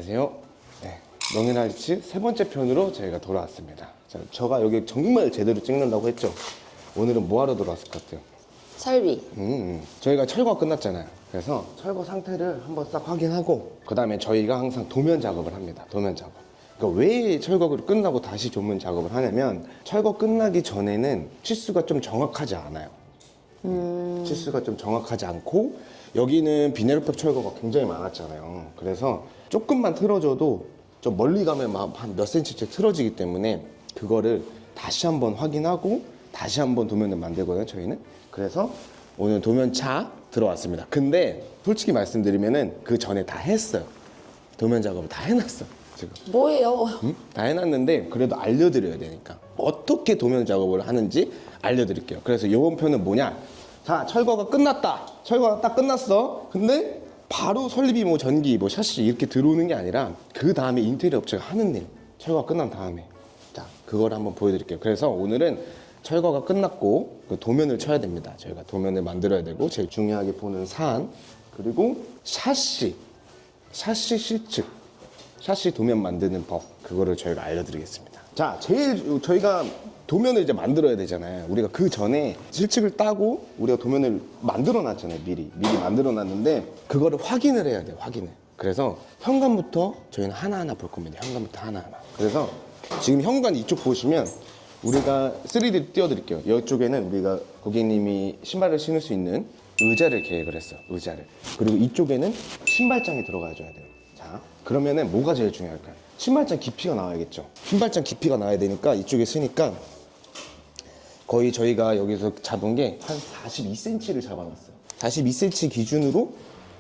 안녕하세요. 네, 명예날치 세 번째 편으로 저희가 돌아왔습니다. 자, 저가 여기 정말 제대로 찍는다고 했죠. 오늘은 뭐 하러 돌아왔을 것 같아요? 설비. 저희가 철거가 끝났잖아요. 그래서 철거 상태를 한번 싹 확인하고 그 다음에 저희가 항상 도면 작업을 합니다. 도면 작업. 그러니까 왜 철거를 끝나고 다시 도면 작업을 하냐면 철거 끝나기 전에는 치수가 좀 정확하지 않아요. 치수가 좀 정확하지 않고 여기는 비닐벽 철거가 굉장히 많았잖아요. 그래서 조금만 틀어져도 좀 멀리 가면 한 몇 센치씩 틀어지기 때문에 그거를 다시 한번 확인하고 다시 한번 도면을 만들거든요, 저희는. 그래서 오늘 도면차 들어왔습니다. 근데 솔직히 말씀드리면은 그 전에 다 했어요. 도면 작업을 다 해놨어, 지금. 뭐예요? 다 해놨는데 그래도 알려드려야 되니까 어떻게 도면 작업을 하는지 알려드릴게요. 그래서 이번 편은 뭐냐, 자, 철거가 끝났다. 철거가 딱 끝났어. 근데 바로 설비, 뭐 전기, 뭐 샤시 이렇게 들어오는 게 아니라 그 다음에 인테리어 업체가 하는 일, 철거가 끝난 다음에, 자, 그걸 한번 보여드릴게요. 그래서 오늘은 철거가 끝났고 그 도면을 쳐야 됩니다. 저희가 도면을 만들어야 되고 제일 중요하게 보는 사안, 그리고 샤시 실측, 샤시 도면 만드는 법, 그거를 저희가 알려드리겠습니다. 자, 제일 저희가 도면을 이제 만들어야 되잖아요. 우리가 그 전에 실측을 따고 우리가 도면을 만들어 놨잖아요. 미리 만들어 놨는데 그거를 확인을 해야 돼요. 확인을. 그래서 현관부터 저희는 하나하나 볼 겁니다. 현관부터 하나하나. 그래서 지금 현관 이쪽 보시면 우리가 3D 띄워드릴게요. 이쪽에는 우리가 고객님이 신발을 신을 수 있는 의자를 계획을 했어요. 의자를. 그리고 이쪽에는 신발장이 들어가줘야 돼요. 자, 그러면은 뭐가 제일 중요할까요? 신발장 깊이가 나와야겠죠. 신발장 깊이가 나와야 되니까 이쪽에 쓰니까 거의 저희가 여기서 잡은 게 한 42cm를 잡아놨어요. 42cm 기준으로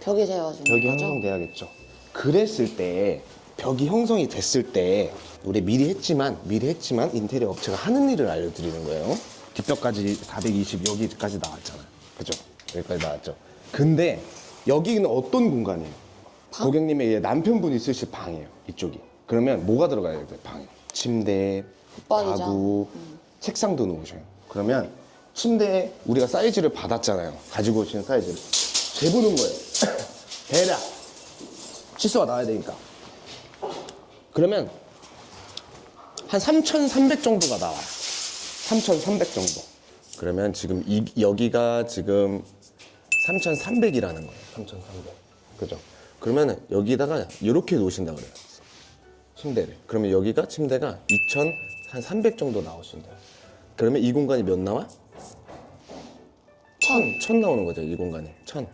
벽이 세워지는 벽이 거죠? 형성돼야겠죠. 그랬을 때, 벽이 형성이 됐을 때 우리 미리 했지만 인테리어 업체가 하는 일을 알려드리는 거예요. 뒷벽까지 420 여기까지 나왔잖아요. 그죠? 여기까지 나왔죠. 근데 여기는 어떤 공간이에요? 방? 고객님의 남편분이 쓰실 방이에요. 이쪽이. 그러면 뭐가 들어가야 돼요? 방에 침대, 붙박이장. 가구, 책상도 놓으셔요. 그러면 침대에 우리가 사이즈를 받았잖아요. 가지고 오시는 사이즈를 재보는 거예요. 대략 치수가 나와야 되니까. 그러면 한 3,300 정도가 나와요. 3,300 정도. 그러면 지금 여기가 지금 3,300이라는 거예요. 3,300. 그죠? 그러면 여기다가 이렇게 놓으신다 그래요. 침대를. 그러면 여기가 침대가 2,300 정도 나오신대요. 그러면 이 공간이 몇 나와? 1,000 나오는 거죠, 이 공간에. 1,000.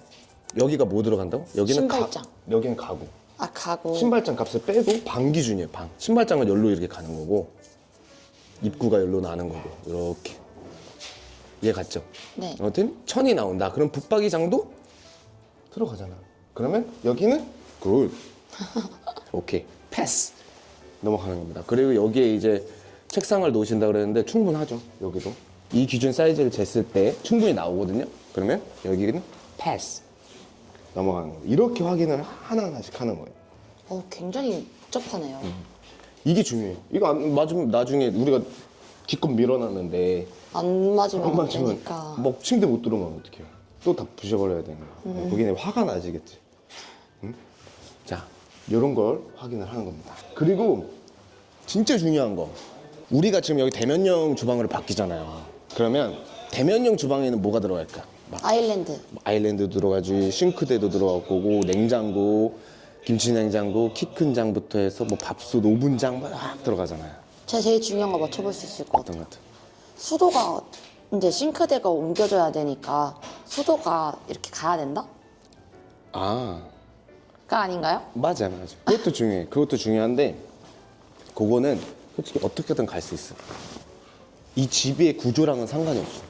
여기가 뭐 들어간다고? 여기는 신발장. 여기는 가구. 아, 가구. 신발장 값을 빼고 방 기준이에요, 방. 신발장은 여기로 이렇게 가는 거고 입구가 여기로 나는 거고 이렇게. 이해 갔죠? 네. 아무튼 1,000이 나온다. 그럼 붙박이장도 들어가잖아. 그러면 여기는 굿. 오케이. 패스. 넘어가는 겁니다. 그리고 여기에 이제 책상을 놓으신다 그랬는데 충분하죠. 여기도. 이 기준 사이즈를 쟀을 때 충분히 나오거든요. 그러면 여기는 패스. 넘어가는 거예요. 이렇게 확인을 하나하나씩 하는 거예요. 굉장히 복잡하네요. 이게 중요해요. 이거 안 맞으면 나중에 우리가 기껏 밀어놨는데 안 맞으면 안 안 맞으면 되니까. 뭐 침대 못 들어오면 어떡해요. 또 다 부셔버려야 되는 거예요. 거기는 화가 나지겠지. 응? 자, 이런 걸 확인을 하는 겁니다. 그리고 진짜 중요한 거, 우리가 지금 여기 대면형 주방으로 바뀌잖아요. 그러면 대면형 주방에는 뭐가 들어갈까? 막 아일랜드. 아일랜드 들어가지, 싱크대도 들어갈 거고, 냉장고, 김치냉장고, 키 큰 장부터 해서 뭐 밥솥, 오븐장 막 들어가잖아요. 제가 제일 중요한 거 맞춰볼 수 있을 것 어떤 같아요. 것 같아? 수도가 이제 싱크대가 옮겨져야 되니까 수도가 이렇게 가야 된다? 아, 가 아닌가요? 맞아. 그것도 중요해. 그것도 중요한데 그거는 솔직히 어떻게든 갈 수 있어. 이 집의 구조랑은 상관이 없어.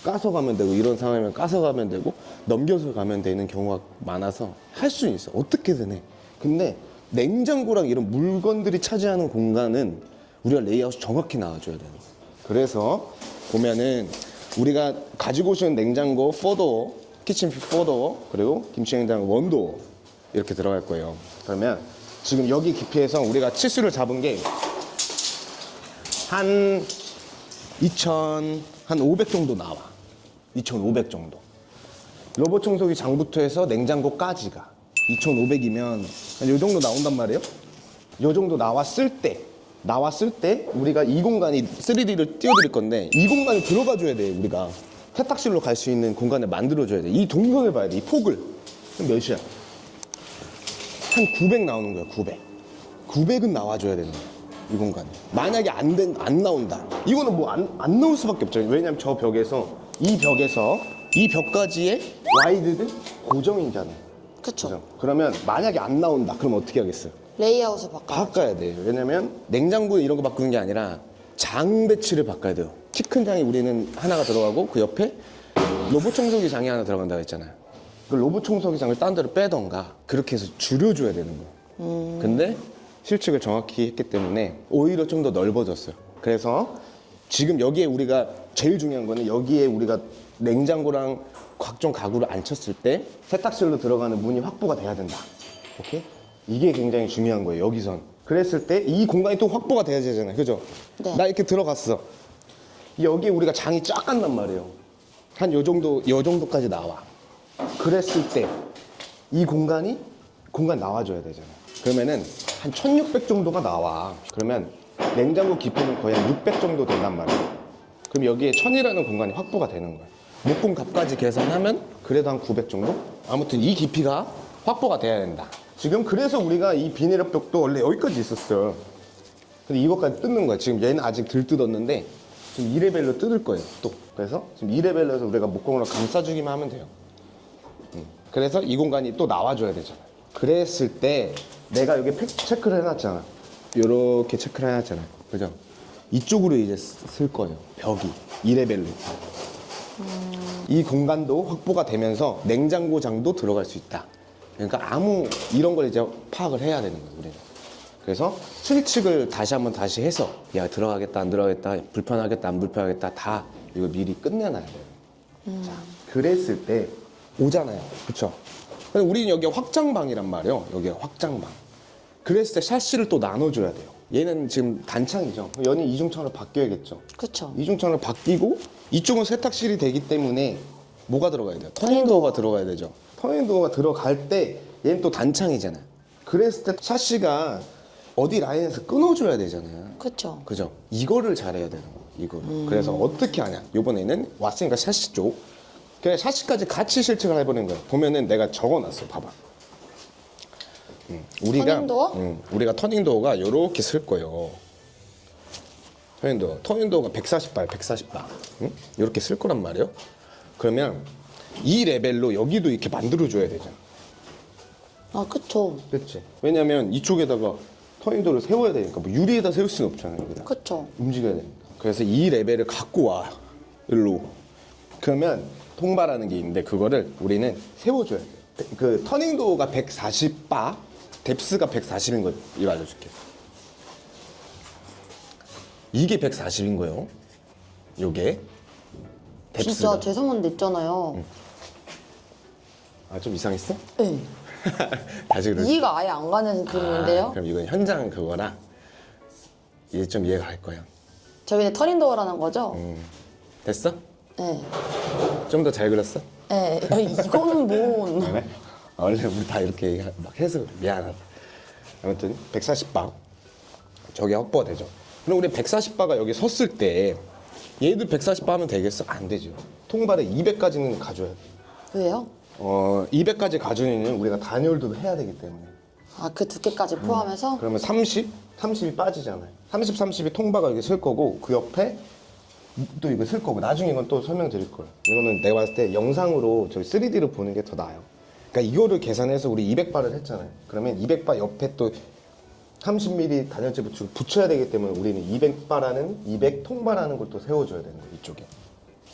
까서 가면 되고, 이런 상황이면 까서 가면 되고 넘겨서 가면 되는 경우가 많아서 할 수는 있어. 어떻게든 해. 근데 냉장고랑 이런 물건들이 차지하는 공간은 우리가 레이아웃이 정확히 나와줘야 되는 거야. 그래서 보면은 우리가 가지고 오시는 냉장고 4도어, 키친 4도어, 그리고 김치냉장고 1도어 이렇게 들어갈 거예요. 그러면 지금 여기 깊이에서 우리가 치수를 잡은 게 한 2,500 정도 나와. 2,500 정도. 로봇 청소기 장부터 해서 냉장고까지가 2,500이면 한 요 정도 나온단 말이에요. 요 정도 나왔을 때 우리가 이 공간이 3D를 띄워드릴 건데 이 공간이 들어가줘야 돼. 우리가 세탁실로 갈 수 있는 공간을 만들어줘야 돼. 이 동선을 봐야 돼. 이 폭을. 그럼 몇이야? 한 900 나오는 거야. 900은 나와줘야 되는 거야. 이 공간이. 만약에 안 나온다. 이거는 뭐 안 나올 수밖에 없죠. 왜냐면 저 벽에서 이 벽까지의 와이드는 고정이잖아요. 그쵸. 그죠? 그러면 만약에 안 나온다. 그럼 어떻게 하겠어요? 레이아웃을 바꿔야 돼요. 왜냐면 냉장고 이런 거 바꾸는 게 아니라 장 배치를 바꿔야 돼요. 키 큰 장이 우리는 하나가 들어가고 그 옆에 로봇 청소기 장이 하나 들어간다고 했잖아요. 그 로봇 청소기 장을 딴 데로 빼던가 그렇게 해서 줄여줘야 되는 거예요. 근데 실측을 정확히 했기 때문에 오히려 좀 더 넓어졌어요. 그래서 지금 여기에 우리가 제일 중요한 거는 여기에 우리가 냉장고랑 각종 가구를 안 쳤을 때 세탁실로 들어가는 문이 확보가 돼야 된다. 오케이? 이게 굉장히 중요한 거예요. 여기선. 그랬을 때 이 공간이 또 확보가 돼야 되잖아요. 그죠? 네. 나 이렇게 들어갔어. 여기에 우리가 장이 쫙 간단 말이에요. 한 요 정도까지 나와. 그랬을 때 이 공간 나와줘야 되잖아요. 그러면은 한 1600 정도가 나와. 그러면 냉장고 깊이는 거의 한 600 정도 된단 말이에요. 그럼 여기에 1000이라는 공간이 확보가 되는 거예요. 목공 값까지 계산하면 그래도 한 900 정도? 아무튼 이 깊이가 확보가 돼야 된다. 지금 그래서 우리가 이 비닐벽도 원래 여기까지 있었어요. 근데 이것까지 뜯는 거야. 지금 얘는 아직 덜 뜯었는데 지금 2레벨로 뜯을 거예요. 또. 그래서 지금 2레벨로서 우리가 목공으로 감싸주기만 하면 돼요. 그래서 이 공간이 또 나와줘야 되잖아요. 그랬을 때 내가 여기 체크를 해놨잖아. 요렇게 체크를 해놨잖아요. 그죠? 이쪽으로 이제 쓸 거예요. 벽이 2레벨로. 이 공간도 확보가 되면서 냉장고장도 들어갈 수 있다. 그러니까 이런 걸 이제 파악을 해야 되는 거예요. 우리는. 그래서 실측을 다시 해서 야 들어가겠다 안 들어가겠다 불편하겠다 안 불편하겠다 다 이거 미리 끝내놔야 돼요. 자, 그랬을 때 오잖아요. 그쵸? 근데 우리는 여기 확장방이란 말이에요. 여기가 확장방. 그랬을 때 샤시를 또 나눠줘야 돼요. 얘는 지금 단창이죠. 얘는 이중창으로 바뀌어야겠죠. 그쵸. 이중창으로 바뀌고 이쪽은 세탁실이 되기 때문에 뭐가 들어가야 돼요? 터닝도어가 들어가야 되죠. 터닝도어가 들어갈 때 얘는 또 단창이잖아요. 그랬을 때 샤시가 어디 라인에서 끊어줘야 되잖아요. 그쵸. 그죠? 이거를 잘해야 되는 거예요. 이거를. 그래서 어떻게 하냐? 이번에는 왔으니까 샤시 쪽. 그냥 샤시까지 같이 실측을 해보는 거예요. 보면은 내가 적어놨어. 봐봐. 터닝도어? 우리가 터닝도어가 이렇게 쓸 거예요. 터닝도어가 140발, 140발. 응? 이렇게 쓸 거란 말이에요. 그러면 이 레벨로 여기도 이렇게 만들어줘야 되잖아. 아, 그쵸. 그렇지. 왜냐면 이쪽에다가 터닝도어를 세워야 되니까 뭐 유리에다 세울 수는 없잖아요. 여기다. 그쵸. 움직여야 되니까. 그래서 이 레벨을 갖고 와. 일로. 그러면 통바라는 게 있는데 그거를 우리는 세워줘야 돼. 그 터닝도어가 140바, 뎁스가 140인 거 이거 알려줄게. 이게 140인 거예요. 요게 뎁스가. 진짜 죄송한데 있잖아요. 아, 좀 이상했어? 네. 다시 그럴. 이해가 아예 안 가는 그림인데요. 그럼 이건 현장 그거라 이제 좀 이해가 갈 거예요. 저기는 터닝도어라는 거죠? 됐어? 네. 좀 더 잘 그렸어? 네. 이거는 뭐. 그래? 원래 우리 다 이렇게 막 해서 그래. 미안하다. 아무튼 140바 저게 확보가 되죠. 그럼 우리 140바가 여기 섰을 때 얘들 140바 하면 되겠어? 안 되죠. 통발에 200까지는 가져야 돼. 왜요? 200까지 가져는 우리가 단열도 해야 되기 때문에. 아, 그 두께까지 포함해서? 그러면 30이 빠지잖아요. 30이 통바가 여기 쓸 거고 그 옆에 또 이거 쓸 거고 나중에 이건 또 설명드릴 거예요. 이거는 내가 봤을 때 영상으로 저희 3D로 보는 게 더 나아요. 그러니까 이거를 계산해서 우리 200바를 했잖아요. 그러면 200바 옆에 또 30mm 단열재 붙여야 되기 때문에 우리는 200바라는 200통바라는 걸 또 세워줘야 되는 거예요. 이쪽에.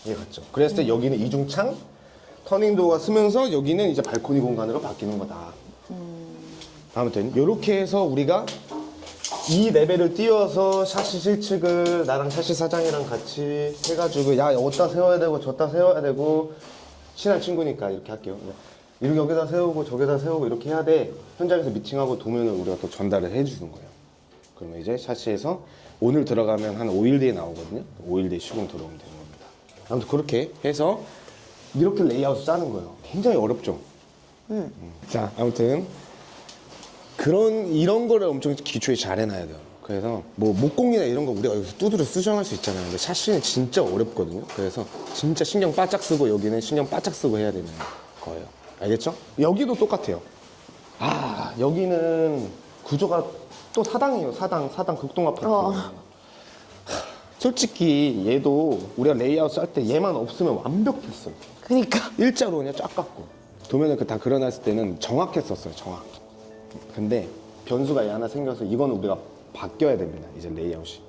이해 갔죠? 그랬을 때 여기는 이중창 터닝도어가 쓰면서 여기는 이제 발코니 공간으로 바뀌는 거다. 아무튼 이렇게 해서 우리가 이 레벨을 띄워서 샤시 실측을 나랑 샤시 사장이랑 같이 해가지고 야 어디다 세워야 되고 저기다 세워야 되고 친한 친구니까 이렇게 할게요. 이렇게 여기다 세우고 저기다 세우고 이렇게 해야 돼. 현장에서 미팅하고 도면을 우리가 또 전달을 해주는 거예요. 그러면 이제 샤시에서 오늘 들어가면 한 5일 뒤에 나오거든요. 5일 뒤에 시공 들어오면 되는 겁니다. 아무튼 그렇게 해서 이렇게 레이아웃을 짜는 거예요. 굉장히 어렵죠. 자, 아무튼 이런 거를 엄청 기초에 잘 해놔야 돼요. 그래서 뭐 목공이나 이런 거 우리가 여기서 두드려 수정할 수 있잖아요. 근데 샤시는 진짜 어렵거든요. 그래서 진짜 신경 바짝 쓰고 여기는 신경 바짝 쓰고 해야 되는 거예요. 알겠죠? 여기도 똑같아요. 아, 여기는 구조가 또 사당이에요. 사당 극동 아파트. 솔직히 얘도 우리가 레이아웃 짤 때 얘만 없으면 완벽했어요. 그니까. 일자로 그냥 쫙 깎고 도면을 다 그려놨을 때는 정확했었어요. 정확. 근데 변수가 얘 하나 생겨서 이거는 우리가 바뀌어야 됩니다. 이제 레이아웃이.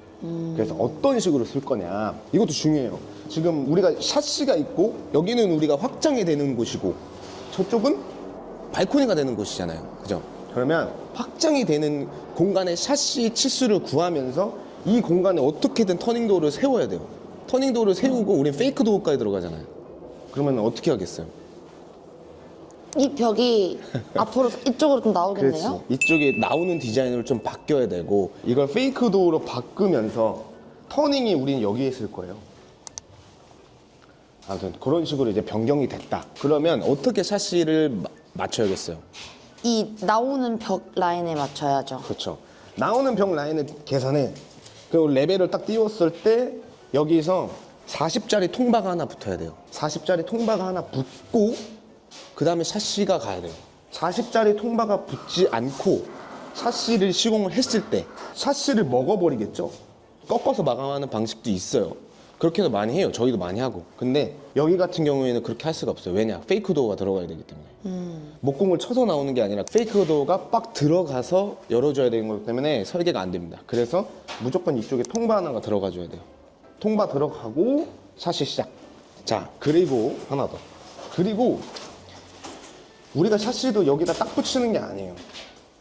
그래서 어떤 식으로 쓸 거냐 이것도 중요해요. 지금 우리가 샤시가 있고 여기는 우리가 확장이 되는 곳이고 저쪽은 발코니가 되는 곳이잖아요. 그죠? 그러면 확장이 되는 공간의 샤시 치수를 구하면서 이 공간에 어떻게든 터닝도어를 세워야 돼요. 터닝도어를 세우고 우린 페이크 도어까지 들어가잖아요. 그러면 어떻게 하겠어요? 이 벽이 앞으로 이쪽으로 좀 나오겠네요? 그렇지. 이쪽에 나오는 디자인으로 좀 바뀌어야 되고 이걸 페이크 도어로 바꾸면서 터닝이 우리는 여기에 있을 거예요. 아무튼 그런 식으로 이제 변경이 됐다. 그러면 어떻게 샤시를 맞춰야겠어요? 이 나오는 벽 라인에 맞춰야죠. 그렇죠. 나오는 벽 라인을 계산해. 그 레벨을 딱 띄웠을 때 여기서 40짜리 통바가 하나 붙어야 돼요. 40짜리 통바가 하나 붙고 그 다음에 샤시가 가야 돼요. 40짜리 통바가 붙지 않고 샤시를 시공을 했을 때 샤시를 먹어버리겠죠? 꺾어서 마감하는 방식도 있어요. 그렇게도 많이 해요. 저희도 많이 하고. 근데 여기 같은 경우에는 그렇게 할 수가 없어요. 왜냐? 페이크 도어가 들어가야 되기 때문에. 목공을 쳐서 나오는 게 아니라 페이크 도어가 빡 들어가서 열어줘야 되는 거기 때문에 설계가 안 됩니다. 그래서 무조건 이쪽에 통바 하나가 들어가줘야 돼요. 통바 들어가고 샤시 시작. 자, 그리고 하나 더. 그리고 우리가 샤시도 여기다 딱 붙이는 게 아니에요.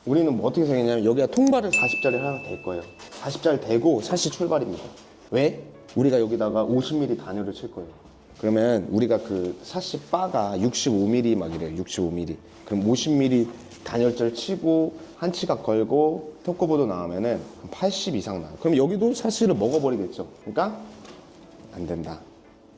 우리는 뭐 어떻게 생각했냐면 여기다 통바를 40짜리 하나 댈 거예요. 40짜리 대고 샤시 출발입니다. 왜? 우리가 여기다가 50mm 단열을 칠 거예요. 그러면 우리가 그 샤시 바가 65mm 막 이래요. 65mm. 그럼 50mm 단열재를 치고 한 치각 걸고 토크보드 나오면은 80 이상 나요. 그럼 여기도 샤시를 먹어버리겠죠. 그러니까 안 된다.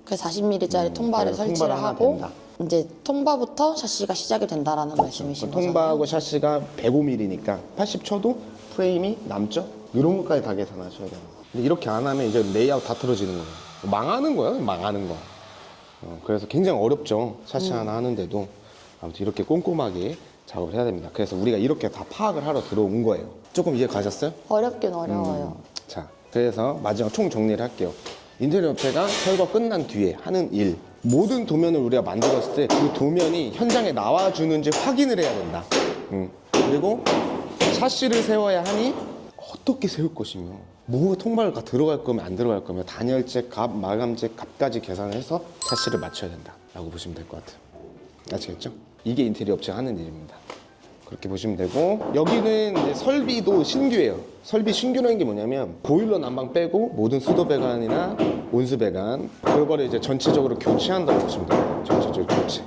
그 40mm짜리 통바를 그래서 설치를 통바를 하나 하고 댄다. 이제 통바부터 샤시가 시작이 된다라는 말씀이신 거잖아요. 통바하고 샤시가 105mm니까 80 쳐도 프레임이 남죠? 이런 것까지 다 계산하셔야 돼요. 근데 이렇게 안 하면 이제 레이아웃 다 틀어지는 거예요. 망하는 거예요, 망하는 거. 그래서 굉장히 어렵죠. 샤시 하나 하는데도. 아무튼 이렇게 꼼꼼하게 작업을 해야 됩니다. 그래서 우리가 이렇게 다 파악을 하러 들어온 거예요. 조금 이해 가셨어요? 어렵긴 어려워요. 자, 그래서 마지막 총 정리를 할게요. 인테리어 업체가 철거 끝난 뒤에 하는 일. 모든 도면을 우리가 만들었을 때 그 도면이 현장에 나와주는지 확인을 해야 된다. 그리고 샤시를 세워야 하니 어떻게 세울 것이며 뭐가 통발가 들어갈 거면 안 들어갈 거면 단열재 값, 마감재 값까지 계산을 해서 샤시를 맞춰야 된다 라고 보시면 될 것 같아요. 아시겠죠? 이게 인테리어 업체가 하는 일입니다. 그렇게 보시면 되고 여기는 이제 설비도 신규예요. 설비 신규라는 게 뭐냐면 보일러 난방 빼고 모든 수도 배관이나 온수 배관 그거를 이제 전체적으로 교체한다고 보시면 돼요. 전체적으로 교체.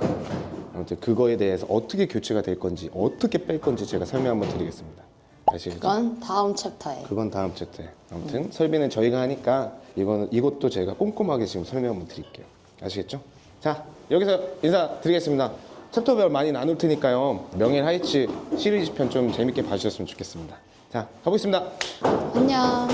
아무튼 그거에 대해서 어떻게 교체가 될 건지 어떻게 뺄 건지 제가 설명 한번 드리겠습니다. 아시겠죠? 그건 다음 챕터에. 그건 다음 챕터에. 아무튼 설비는 저희가 하니까 이것도 제가 꼼꼼하게 지금 설명 한번 드릴게요. 아시겠죠? 자, 여기서 인사드리겠습니다. 챕터별 많이 나눌 테니까요. 명일 하이츠 시리즈 편 좀 재밌게 봐주셨으면 좋겠습니다. 자, 가보겠습니다. 안녕.